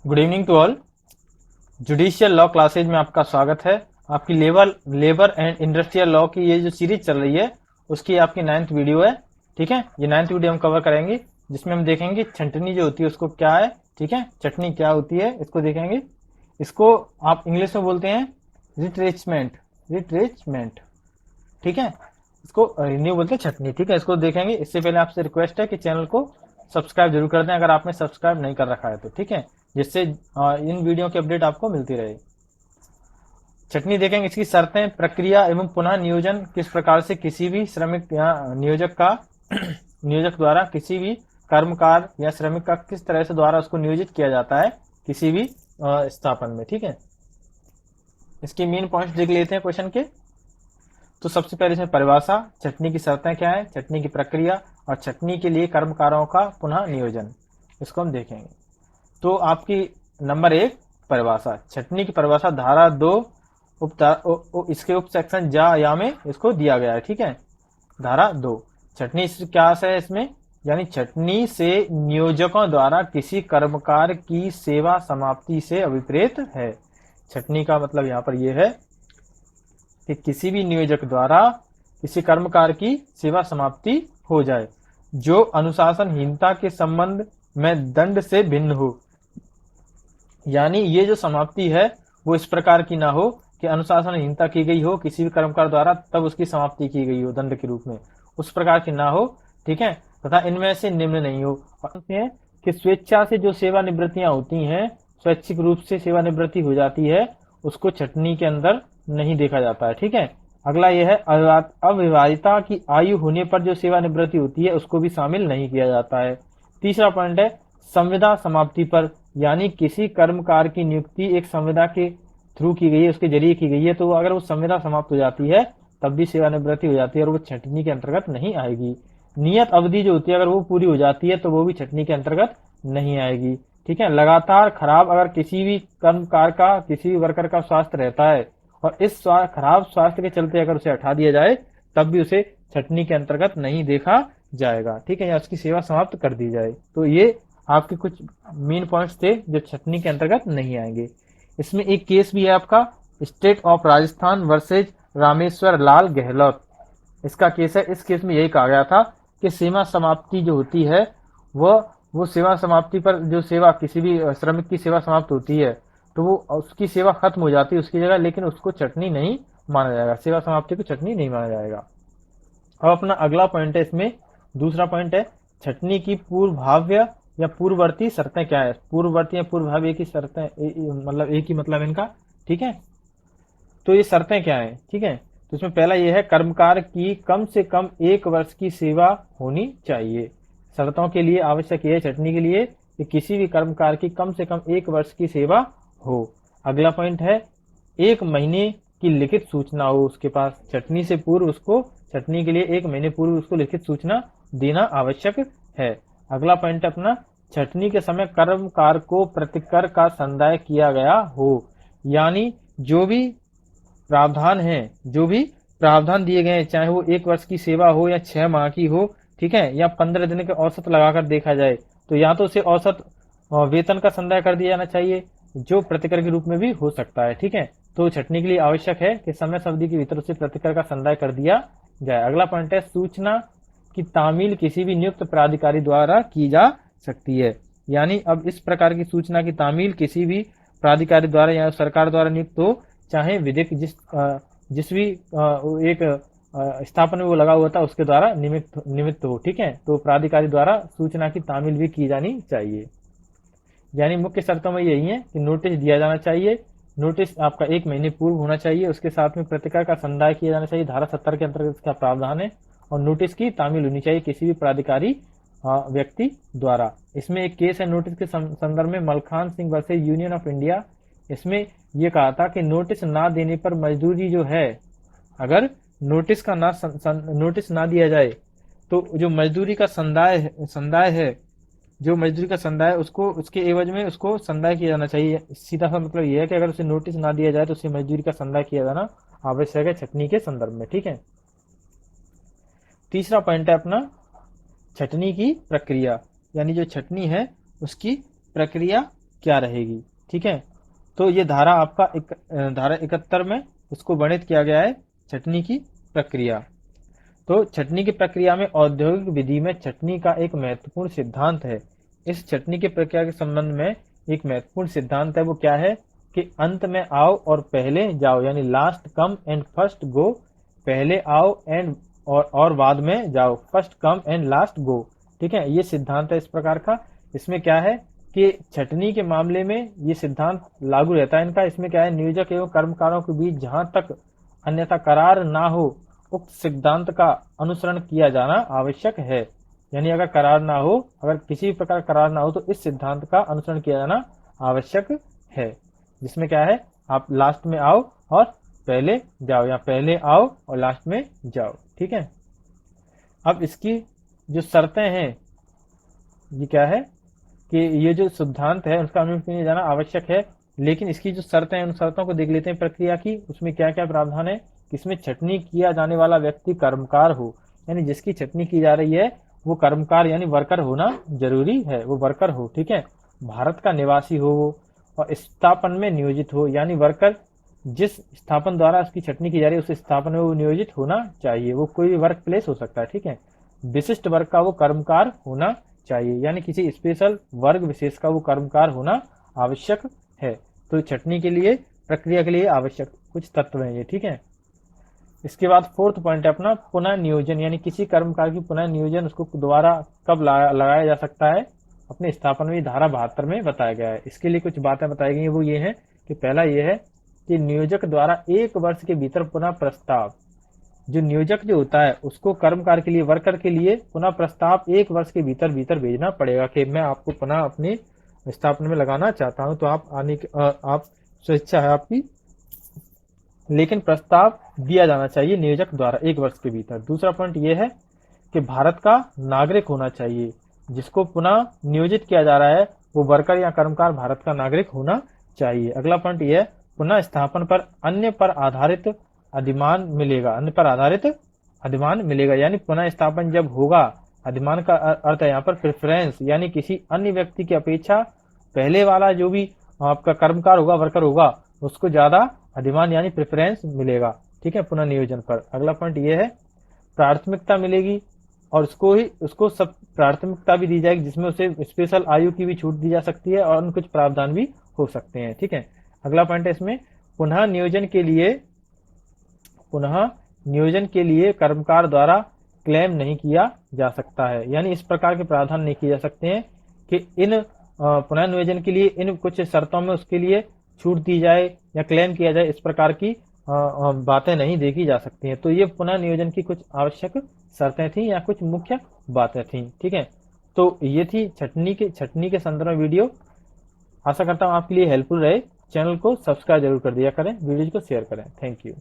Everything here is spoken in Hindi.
Good evening to all. Judicial law classes में आपका स्वागत है। आपकी लेबर एंड इंडस्ट्रियल लॉ की ये जो सीरीज चल रही है उसकी आपकी 9th वीडियो है। ठीक है, ये 9th वीडियो हम कवर करेंगे जिसमें हम देखेंगे छंटनी जो होती है उसको क्या है। ठीक है, चटनी क्या होती है इसको देखेंगे। इसको आप इंग्लिश में बोलते हैं रिट्रेचमेंट। रिट्रेचमेंट, ठीक है। इसको रिन्यू बोलते हैं छटनी। ठीक है, इसको देखेंगे। इससे पहले आपसे रिक्वेस्ट है कि चैनल को सब्सक्राइब जरूर कर दें अगर आपने सब्सक्राइब नहीं कर रखा है तो। ठीक है, जिससे इन वीडियो की अपडेट आपको मिलती रहे। छटनी देखेंगे, इसकी शर्तें, प्रक्रिया एवं पुनः नियोजन किस प्रकार से किसी भी श्रमिक या नियोजक का नियोजक द्वारा किसी भी कर्मकार या श्रमिक का किस तरह से द्वारा उसको नियोजित किया जाता है किसी भी स्थापन में। ठीक है, इसकी मेन पॉइंट देख लेते हैं क्वेश्चन के। तो सबसे पहले इसमें परिभाषा, छटनी की शर्तें क्या है, छटनी की प्रक्रिया और छटनी के लिए कर्मकारों का पुनः नियोजन, इसको हम देखेंगे। तो आपकी नंबर 1 परिभाषा, छटनी की परिभाषा धारा 2 इसके उप सेक्शन जा या में इसको दिया गया है। ठीक है, धारा 2 छटनी क्या है इसमें, यानी छटनी से नियोजकों द्वारा किसी कर्मकार की सेवा समाप्ति से अभिप्रेत है। छटनी का मतलब यहाँ पर यह है कि किसी भी नियोजक द्वारा किसी कर्मकार की सेवा समाप्ति हो जाए जो अनुशासनहीनता के संबंध में दंड से भिन्न हो। यानी ये जो समाप्ति है वो इस प्रकार की ना हो कि अनुशासनहीनता की गई हो किसी भी कर्मकार द्वारा तब उसकी समाप्ति की गई हो दंड के रूप में, उस प्रकार की ना हो। ठीक है, तथा इनमें से निम्न नहीं हो। कि स्वेच्छा से जो सेवानिवृत्तियां होती हैं, स्वैच्छिक रूप से सेवानिवृत्ति हो जाती है, उसको छटनी के अंदर नहीं देखा जाता है। ठीक है, अगला यह है अविवाहिता की आयु होने पर जो सेवानिवृत्ति होती है उसको भी शामिल नहीं किया जाता है। तीसरा पॉइंट है संविदा समाप्ति पर, यानी किसी कर्मकार की नियुक्ति एक संविदा के थ्रू की गई है, उसके जरिए की गई है, तो अगर वो संविदा समाप्त हो जाती है तब भी सेवानिवृत्ति हो जाती है और वो छटनी के अंतर्गत नहीं आएगी। नियत अवधि जो होती है अगर वो पूरी हो जाती है तो वो भी छटनी के अंतर्गत नहीं आएगी। ठीक है, लगातार खराब अगर किसी भी कर्मकार का किसी भी वर्कर का स्वास्थ्य रहता है और इस खराब स्वास्थ्य के चलते अगर उसे हटा दिया जाए तब भी उसे छटनी के अंतर्गत नहीं देखा जाएगा। ठीक है, या उसकी सेवा समाप्त कर दी जाए। तो ये आपके कुछ मेन पॉइंट्स थे जो छटनी के अंतर्गत नहीं आएंगे। इसमें एक केस भी है आपका, state of Rajasthan versus Rameshwar Lal Gehlot, इसका केस है। इस केस में यही कहा गया था कि सेवा समाप्ति जो होती है वो सेवा समाप्ति पर जो सेवा किसी भी श्रमिक की सेवा समाप्त होती है तो वो उसकी सेवा खत्म हो जाती है उसकी जगह, लेकिन उसको चटनी नहीं माना जाएगा, सेवा समाप्ति को चटनी नहीं माना जाएगा। अब अपना अगला पॉइंट है, इसमें दूसरा पॉइंट है छटनी की पूर्वभाव्य या पूर्ववर्ती शर्तें क्या है। पूर्ववर्ती या पूर्वभाव्य एक ही शर्तें, मतलब एक ही मतलब इनका। ठीक है, तो ये शर्तें क्या है। ठीक है, तो इसमें पहला ये है कर्मकार की कम से कम 1 वर्ष की सेवा होनी चाहिए। शर्तों के लिए आवश्यक यह छटनी के लिए कि किसी भी कर्मकार की कम से कम 1 वर्ष की सेवा हो। अगला पॉइंट है 1 महीने की लिखित सूचना हो उसके पास, छटनी से पूर्व उसको छटनी के लिए 1 महीने पूर्व उसको लिखित सूचना देना आवश्यक है। अगला पॉइंट अपना छटनी के समय कर्मकार को प्रतिकर का संदाय किया गया हो, यानी जो भी प्रावधान है, जो भी प्रावधान दिए गए हैं, चाहे वो 1 वर्ष की सेवा हो या 6 माह की हो, ठीक है, या 15 दिन के औसत लगाकर देखा जाए तो या तो उसे औसत वेतन का संदाय कर दिया जाना चाहिए जो प्रतिकर के रूप में भी हो सकता है। ठीक है, तो छटनी के लिए आवश्यक है कि समय अवधि के भीतर उसे प्रतिकर का संदाय कर दिया जाए। अगला पॉइंट है सूचना की तामील किसी भी नियुक्त प्राधिकारी द्वारा की जा सकती है, यानी अब इस प्रकार की सूचना की तामील किसी भी प्राधिकारी द्वारा या सरकार द्वारा नियुक्त हो, चाहे विधिक जिस भी एक स्थापन में वो लगा हुआ था उसके द्वारा निमित्त हो। ठीक है, तो प्राधिकारी द्वारा सूचना की तामील भी की जानी चाहिए। यानी मुख्य शर्तों में यही है कि नोटिस दिया जाना चाहिए, नोटिस आपका 1 महीने पूर्व होना चाहिए, उसके साथ में प्रतिकार का संदाय किया जाना चाहिए, धारा 70 के अंतर्गत इसका प्रावधान है, और नोटिस की तामील होनी चाहिए किसी भी प्राधिकारी व्यक्ति द्वारा। इसमें एक केस है नोटिस के संदर्भ में, Malkhan Singh versus union of India. इसमें यह कहा था कि नोटिस ना देने पर मजदूरी जो है, अगर नोटिस ना दिया जाए तो जो मजदूरी का संदाय है, जो मजदूरी का संदाय उसको उसके एवज में उसको संदाय किया जाना चाहिए। सीधा सा मतलब यह है कि अगर उसे नोटिस ना दिया जाए तो उसे मजदूरी का संदाय किया जाना आवश्यक है छटनी के संदर्भ में। ठीक है, तीसरा पॉइंट है अपना छटनी की प्रक्रिया, यानी जो छटनी है उसकी प्रक्रिया क्या रहेगी। ठीक है, तो ये धारा आपका धारा 71 में इसको वर्णित किया गया है, छटनी की प्रक्रिया। तो छटनी की प्रक्रिया में औद्योगिक विधि में छटनी का एक महत्वपूर्ण सिद्धांत है। इस छटनी की प्रक्रिया के संबंध में एक महत्वपूर्ण सिद्धांत है, वो क्या है कि अंत में आओ और पहले जाओ, यानी last come and first go. पहले आओ एंड और बाद में जाओ, फर्स्ट कम एंड लास्ट गो। ठीक है, ये सिद्धांत है इस प्रकार का। इसमें क्या है कि छटनी के मामले में ये सिद्धांत लागू रहता है इनका। इसमें क्या है, नियोजक एवं कर्मकारों के बीच जहां तक अन्यथा करार ना हो, उक्त सिद्धांत का अनुसरण किया जाना आवश्यक है। यानी अगर करार ना हो, अगर किसी भी प्रकार करार ना हो, तो इस सिद्धांत का अनुसरण किया जाना आवश्यक है, जिसमें क्या है, आप लास्ट में आओ और पहले जाओ, या पहले आओ और लास्ट में जाओ। ठीक है, अब इसकी जो शर्तें हैं, ये क्या है कि ये जो सिद्धांत है उसका अनुसरण किया जाना आवश्यक है, लेकिन इसकी जो शर्तें हैं उन शर्तों को देख लेते हैं प्रक्रिया की। उसमें क्या क्या प्रावधान है कि इसमें छटनी किया जाने वाला व्यक्ति कर्मकार हो, यानी जिसकी छटनी की जा रही है वो कर्मकार यानी वर्कर होना जरूरी है, वो वर्कर हो। ठीक है, भारत का निवासी हो वो, और स्थापन में नियोजित हो, यानी वर्कर जिस स्थापन द्वारा उसकी छटनी की जा रही है उस स्थापन में वो नियोजित होना चाहिए। वो कोई भी वर्क प्लेस हो सकता है। ठीक है, विशिष्ट वर्ग का वो कर्मकार होना चाहिए, यानी किसी स्पेशल वर्ग विशेष का वो कर्मकार होना आवश्यक है। तो छटनी के लिए प्रक्रिया के लिए आवश्यक कुछ तत्व हैं ये। ठीक है, इसके बाद फोर्थ पॉइंट है अपना पुनः नियोजन, यानी किसी कर्मकार की पुनः नियोजन उसको दोबारा कब लगाया जा सकता है, अपने स्थापन में धारा 72 में बताया गया है। इसके लिए कुछ बातें बताई गई हैं, वो ये है कि पहला ये है कि नियोजक द्वारा 1 वर्ष के भीतर पुनः प्रस्ताव, जो नियोजक जो होता है उसको कर्मकार के लिए, वर्कर के लिए पुनः प्रस्ताव 1 वर्ष के भीतर भीतर भेजना पड़ेगा कि मैं आपको पुनः अपने स्थापना में लगाना चाहता हूं, तो आप आने के आप स्वेच्छा है आपकी, लेकिन प्रस्ताव दिया जाना चाहिए नियोजक द्वारा 1 वर्ष के भीतर। दूसरा पॉइंट यह है कि भारत का नागरिक होना चाहिए, जिसको पुनः नियोजित किया जा रहा है वो वर्कर या कर्मकार भारत का नागरिक होना चाहिए। अगला पॉइंट यह है पुनः स्थापन पर अन्य पर आधारित अधिमान मिलेगा, अन्य पर आधारित अधिमान मिलेगा, यानी पुनः स्थापन जब होगा, अधिमान का अर्थ है यहाँ पर प्रेफरेंस, यानी किसी अन्य व्यक्ति की अपेक्षा पहले वाला जो भी आपका कर्मकार होगा, वर्कर होगा, उसको ज्यादा अधिमान यानी प्रेफरेंस मिलेगा। ठीक है, पुनः नियोजन पर। अगला पॉइंट ये है प्राथमिकता मिलेगी, और उसको सब प्राथमिकता भी दी जाएगी, जिसमें उसे स्पेशल आयु की भी छूट दी जा सकती है और अन्य कुछ प्रावधान भी हो सकते हैं। ठीक है, अगला पॉइंट है इसमें पुनः नियोजन के लिए कर्मकार द्वारा क्लेम नहीं किया जा सकता है, यानी इस प्रकार के प्रावधान नहीं किए जा सकते हैं कि इन पुनः नियोजन के लिए इन कुछ शर्तों में उसके लिए छूट दी जाए या क्लेम किया जाए, इस प्रकार की बातें नहीं देखी जा सकती हैं। तो ये पुनः नियोजन की कुछ आवश्यक शर्तें थी या कुछ मुख्य बातें थी। ठीक है, तो ये थी छटनी के संदर्भ में वीडियो। आशा करता हूँ आपके लिए हेल्पफुल रहे। चैनल को सब्सक्राइब जरूर कर दिया करें, वीडियो को शेयर करें। Thank you.